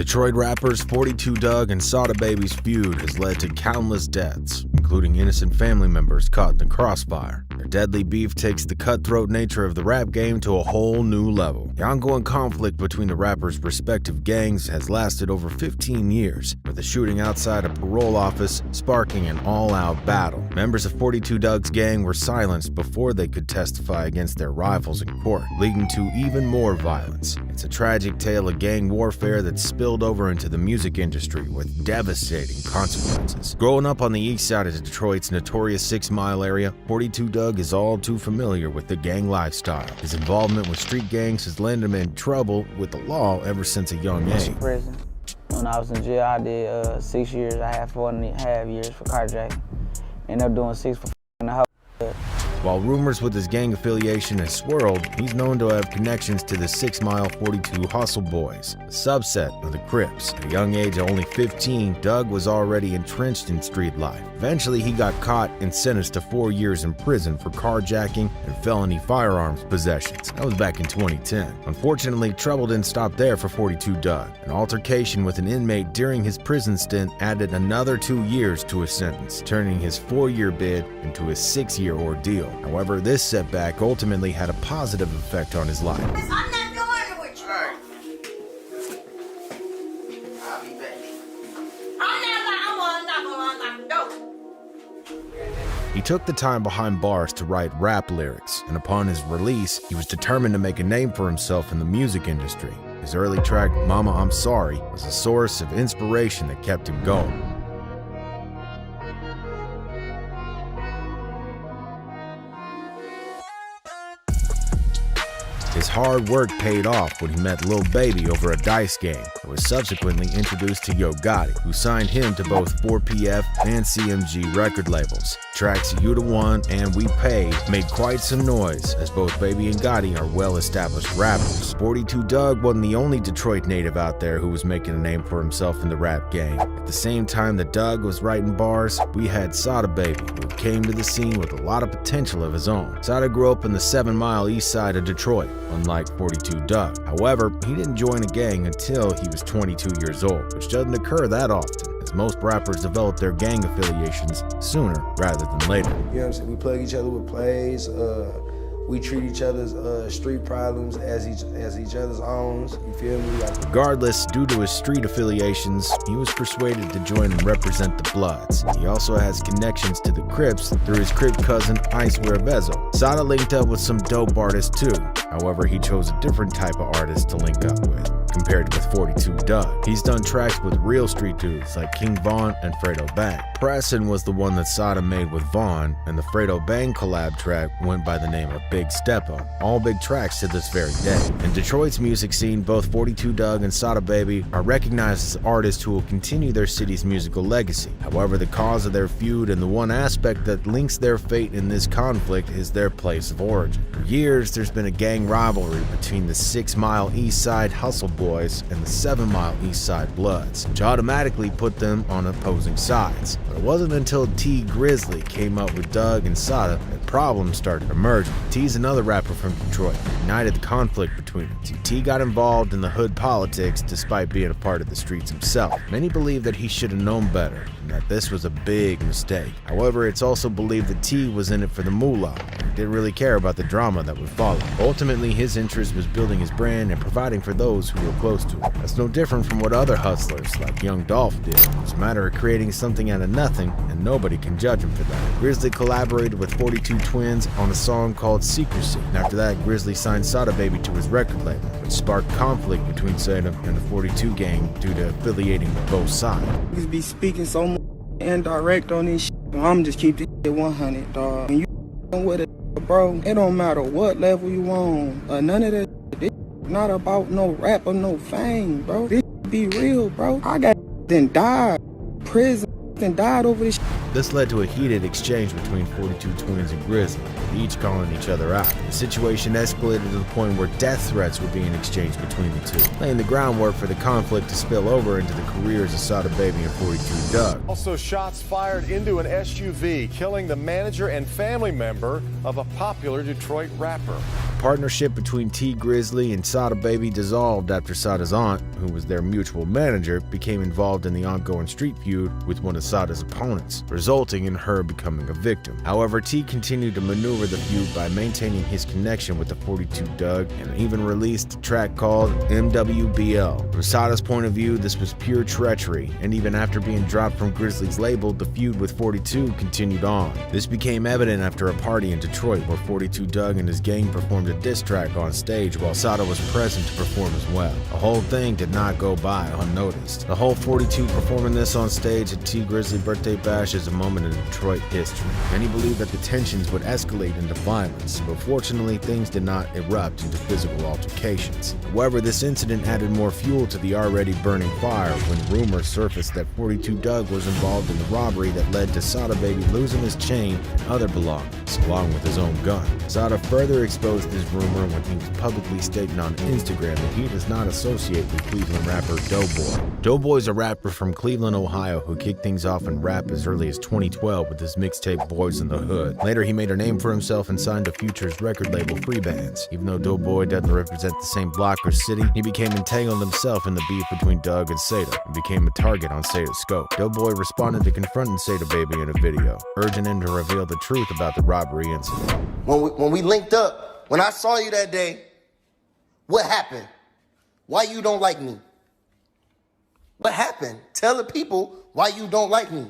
Detroit rappers 42 Dugg and Sada Baby's feud has led to countless deaths, including innocent family members caught in the crossfire. Their deadly beef takes the cutthroat nature of the rap game to a whole new level. The ongoing conflict between the rappers' respective gangs has lasted over 15 years, with the shooting outside a parole office sparking an all-out battle. Members of 42 Dugg's gang were silenced before they could testify against their rivals in court, leading to even more violence. It's a tragic tale of gang warfare that spilled over into the music industry with devastating consequences. Growing up on the east side of Detroit's notorious 6 Mile area, 42 Dugg is all too familiar with the gang lifestyle. His involvement with street gangs has landed him in trouble with the law ever since a young age. Prison. When I was in jail, I did 6 years. I had 4.5 years for carjacking. Ended up doing 6 for the house. While rumors with his gang affiliation has swirled, he's known to have connections to the 6 Mile 42 Hustle Boys, a subset of the Crips. At a young age of only 15, Dugg was already entrenched in street life. Eventually, he got caught and sentenced to 4 years in prison for carjacking and felony firearms possessions. That was back in 2010. Unfortunately, trouble didn't stop there for 42 Dugg. An altercation with an inmate during his prison stint added another 2 years to his sentence, turning his 4-year bid into a 6-year ordeal. However, this setback ultimately had a positive effect on his life. I'm not going with you. Right. I'll be back. I'm not gonna unlock the door. He took the time behind bars to write rap lyrics, and upon his release, he was determined to make a name for himself in the music industry. His early track, Mama I'm Sorry, was a source of inspiration that kept him going. His hard work paid off when he met Lil Baby over a dice game and was subsequently introduced to Yo Gotti, who signed him to both 4PF and CMG record labels. Tracks You Da One and We Paid made quite some noise, as both Baby and Gotti are well-established rappers. 42 Dugg wasn't the only Detroit native out there who was making a name for himself in the rap game. At the same time that Dugg was writing bars, we had Sada Baby, who came to the scene with a lot of potential of his own. Sada grew up in the 7 Mile east side of Detroit, unlike 42 Dugg. However, he didn't join a gang until he was 22 years old, which doesn't occur that often, as most rappers develop their gang affiliations sooner rather than later. You know what I'm saying? We plug each other with plays. We treat each other's street problems as each other's own. You feel me? Regardless, due to his street affiliations, he was persuaded to join and represent the Bloods. He also has connections to the Crips through his Crip cousin Icewear Vezo. Sada linked up with some dope artists too. However, he chose a different type of artist to link up with, compared with 42 Dugg. He's done tracks with real street dudes like King Von and Fredo Bang. Preston was the one that Sada made with Von, and the Fredo Bang collab track went by the name of Big Steppa. All big tracks to this very day. In Detroit's music scene, both 42 Dugg and Sada Baby are recognized as artists who will continue their city's musical legacy. However, the cause of their feud and the one aspect that links their fate in this conflict is their place of origin. For years, there's been a gang rivalry between the 6 Mile East Side Hustle Boys and the 7 Mile East Side Bloods, which automatically put them on opposing sides. But it wasn't until T Grizzly came up with Dugg and Sada that problems started emerging. T's another rapper from Detroit that ignited the conflict between them. T got involved in the hood politics despite being a part of the streets himself. Many believe that he should have known better and that this was a big mistake. However, it's also believed that T was in it for the moolah and didn't really care about the drama that would follow. Ultimately, his interest was building his brand and providing for those who were close to him. That's no different from what other hustlers like Young Dolph did. It's a matter of creating something out of nothing, and nobody can judge him for that. Grizzly collaborated with 42 Twins on a song called Secrecy, and after that, Grizzly signed Sada Baby to his record label, which sparked conflict between Sada and the 42 gang due to affiliating with both sides. Niggas be speaking so much indirect on this shit. I'm just keep this shit 100, dog. When you with it, bro, it don't matter what level you on, none of that shit. This not about no rap or no fame, bro. This be real, bro. I got then died, prison, then died over this shit. This led to a heated exchange between 42 Twins and Grizzly, each calling each other out. The situation escalated to the point where death threats were being exchanged between the two, laying the groundwork for the conflict to spill over into the careers of Sada Baby and 42 Dugg. Also, shots fired into an SUV, killing the manager and family member of a popular Detroit rapper. The partnership between T Grizzly and Sada Baby dissolved after Sada's aunt, who was their mutual manager, became involved in the ongoing street feud with one of Sada's opponents, resulting in her becoming a victim. However, T continued to maneuver the feud by maintaining his connection with the 42 Dugg and even released a track called MWBL. From Sada's point of view, this was pure treachery, and even after being dropped from Grizzly's label, the feud with 42 continued on. This became evident after a party in Detroit where 42 Dugg and his gang performed a diss track on stage while Sada was present to perform as well. The whole thing did not go by unnoticed. The whole 42 performing this on stage at T Grizzly birthday bash is a moment in Detroit history. Many believed that the tensions would escalate into violence, but fortunately things did not erupt into physical altercations. However, this incident added more fuel to the already burning fire when rumors surfaced that 42 Dugg was involved in the robbery that led to Sada Baby losing his chain and other belongings, along with his own gun. Sada further exposed this rumor when he was publicly stating on Instagram that he does not associate with Cleveland rapper Doughboy. Doughboy is a rapper from Cleveland, Ohio, who kicked things off in rap as early as 2012 with his mixtape Boys in the Hood. Later, he made a name for himself and signed to Future's record label Free Bands. Even though Doughboy doesn't represent the same block or city, he became entangled himself in the beef between Dugg and Sada and became a target on Sada's scope. Doughboy responded to confronting Sada Baby in a video, urging him to reveal the truth about the robbery incident. When we linked up, when I saw you that day, what happened? Why you don't like me? What happened? Tell the people why you don't like me.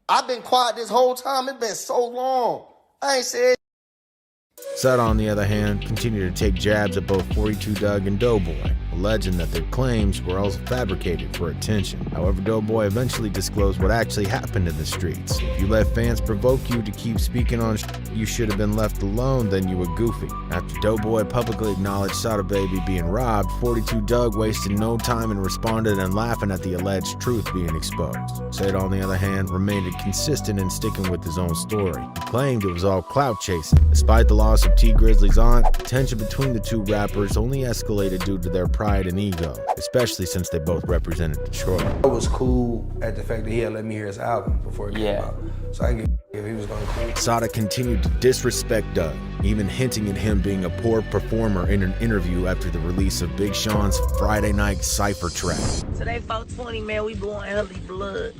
I've been quiet this whole time. It's been so long. I ain't said. Sada, on the other hand, continued to take jabs at both 42 Dugg and Doughboy, alleging that their claims were also fabricated for attention. However, Doughboy eventually disclosed what actually happened in the streets. If you let fans provoke you to keep speaking on you should have been left alone, then you were goofy. After Doughboy publicly acknowledged Sada Baby being robbed, 42 Dugg wasted no time and responded and laughing at the alleged truth being exposed. Sada, on the other hand, remained consistent in sticking with his own story. He claimed it was all clout chasing. Despite the loss of T Grizzly's aunt, the tension between the two rappers only escalated due to their pride and ego, especially since they both represented Detroit. I was cool at the fact that he had let me hear his album before it came out. So I didn't give if he was gonna cool. Sada continued to disrespect Dugg, even hinting at him being a poor performer in an interview after the release of Big Sean's Friday Night Cypher track. Today, 420, man, we blowing healthy blood.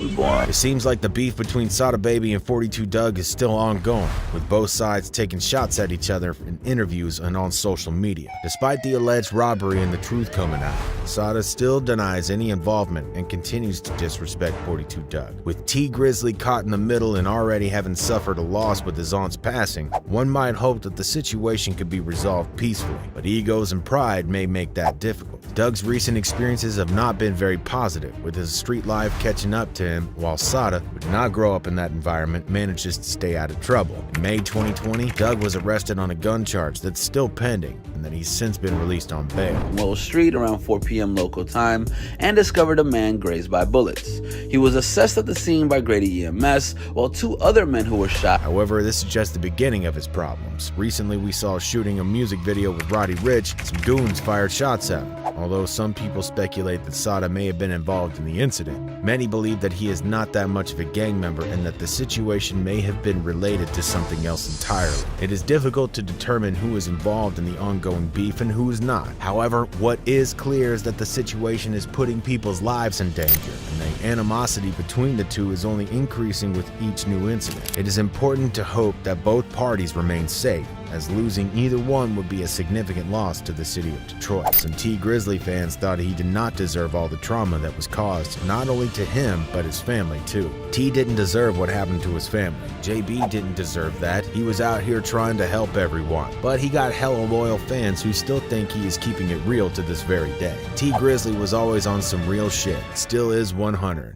It seems like the beef between Sada Baby and 42 Dugg is still ongoing, with both sides taking shots at each other in interviews and on social media. Despite the alleged robbery and the truth coming out, Sada still denies any involvement and continues to disrespect 42 Dugg. With T Grizzly caught in the middle and already having suffered a loss with his aunt's passing, one might hope that the situation could be resolved peacefully, but egos and pride may make that difficult. Dugg's recent experiences have not been very positive, with his street life catching up to him, while Sada, who did not grow up in that environment, manages to stay out of trouble. In May 2020, Dugg was arrested on a gun charge that's still pending, and that he's since been released on bail. Wall Street around 4 p.m. local time and discovered a man grazed by bullets. He was assessed at the scene by Grady EMS, while 2 other men who were shot. However, this is just the beginning of his problems. Recently, we saw shooting a music video with Roddy Ricch. Some goons fired shots at him. Although some people speculate that Sada may have been involved in the incident, many believe that he is not that much of a gang member and that the situation may have been related to something else entirely. It is difficult to determine who is involved in the ongoing beef and who is not. However, what is clear is that the situation is putting people's lives in danger, and the animosity between the two is only increasing with each new incident. It is important to hope that both parties remain safe, as losing either one would be a significant loss to the city of Detroit. Some T Grizzly fans thought he did not deserve all the trauma that was caused, not only to him, but his family too. T didn't deserve what happened to his family. JB didn't deserve that. He was out here trying to help everyone. But he got hella loyal fans who still think he is keeping it real to this very day. T Grizzly was always on some real shit, still is 100.